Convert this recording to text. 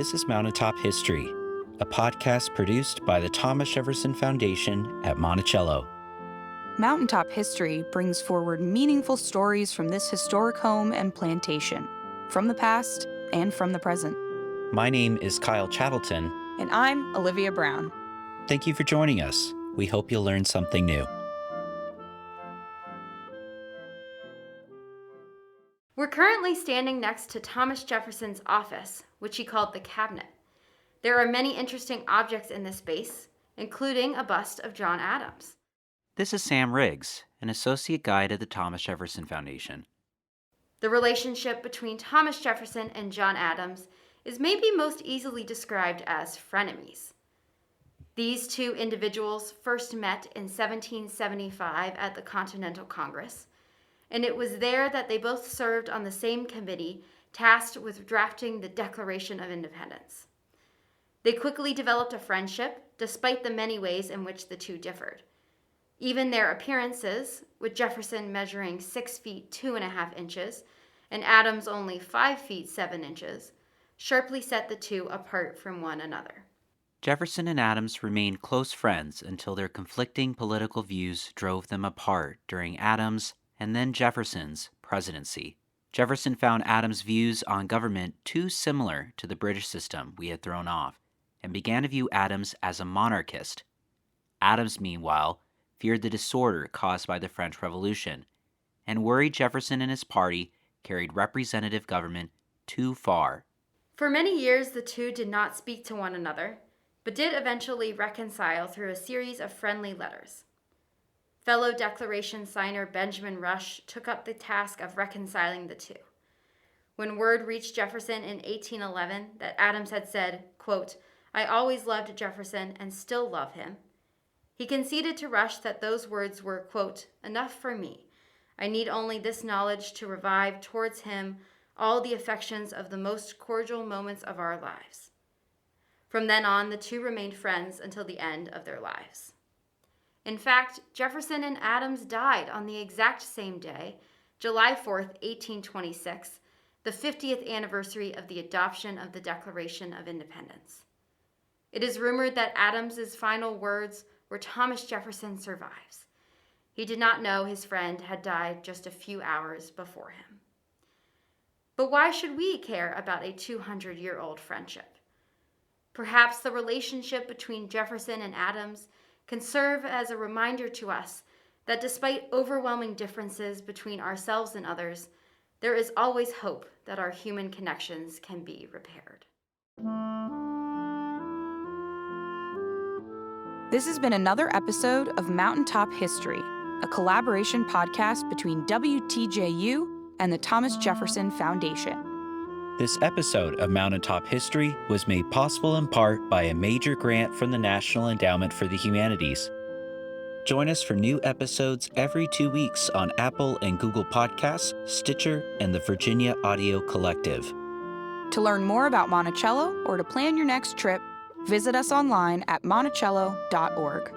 This is Mountaintop History, a podcast produced by the Thomas Jefferson Foundation at Monticello. Mountaintop History brings forward meaningful stories from this historic home and plantation, from the past and from the present. My name is Kyle Chattelton. And I'm Olivia Brown. Thank you for joining us. We hope you'll learn something new. We're currently standing next to Thomas Jefferson's office, which he called the cabinet. There are many interesting objects in this space, including a bust of John Adams. This is Sam Riggs, an associate guide at the Thomas Jefferson Foundation. The relationship between Thomas Jefferson and John Adams is maybe most easily described as frenemies. These two individuals first met in 1775 at the Continental Congress, and it was there that they both served on the same committee tasked with drafting the Declaration of Independence. They quickly developed a friendship, despite the many ways in which the two differed. Even their appearances, with Jefferson measuring 6 feet 2.5 inches and Adams only 5 feet 7 inches, sharply set the two apart from one another. Jefferson and Adams remained close friends until their conflicting political views drove them apart during Adams' and then Jefferson's presidency. Jefferson found Adams' views on government too similar to the British system we had thrown off, and began to view Adams as a monarchist. Adams, meanwhile, feared the disorder caused by the French Revolution, and worried Jefferson and his party carried representative government too far. For many years, the two did not speak to one another, but did eventually reconcile through a series of friendly letters. Fellow Declaration signer Benjamin Rush took up the task of reconciling the two. When word reached Jefferson in 1811 that Adams had said, quote, "I always loved Jefferson and still love him," he conceded to Rush that those words were, quote, "enough for me. I need only this knowledge to revive towards him all the affections of the most cordial moments of our lives." From then on, the two remained friends until the end of their lives. In fact, Jefferson and Adams died on the exact same day, July 4th, 1826, the 50th anniversary of the adoption of the Declaration of Independence. It is rumored that Adams's final words were, "Thomas Jefferson survives." He did not know his friend had died just a few hours before him. But why should we care about a 200-year-old friendship? Perhaps the relationship between Jefferson and Adams can serve as a reminder to us that despite overwhelming differences between ourselves and others, there is always hope that our human connections can be repaired. This has been another episode of Mountaintop History, a collaboration podcast between WTJU and the Thomas Jefferson Foundation. This episode of Mountaintop History was made possible in part by a major grant from the National Endowment for the Humanities. Join us for new episodes every 2 weeks on Apple and Google Podcasts, Stitcher, and the Virginia Audio Collective. To learn more about Monticello or to plan your next trip, visit us online at monticello.org.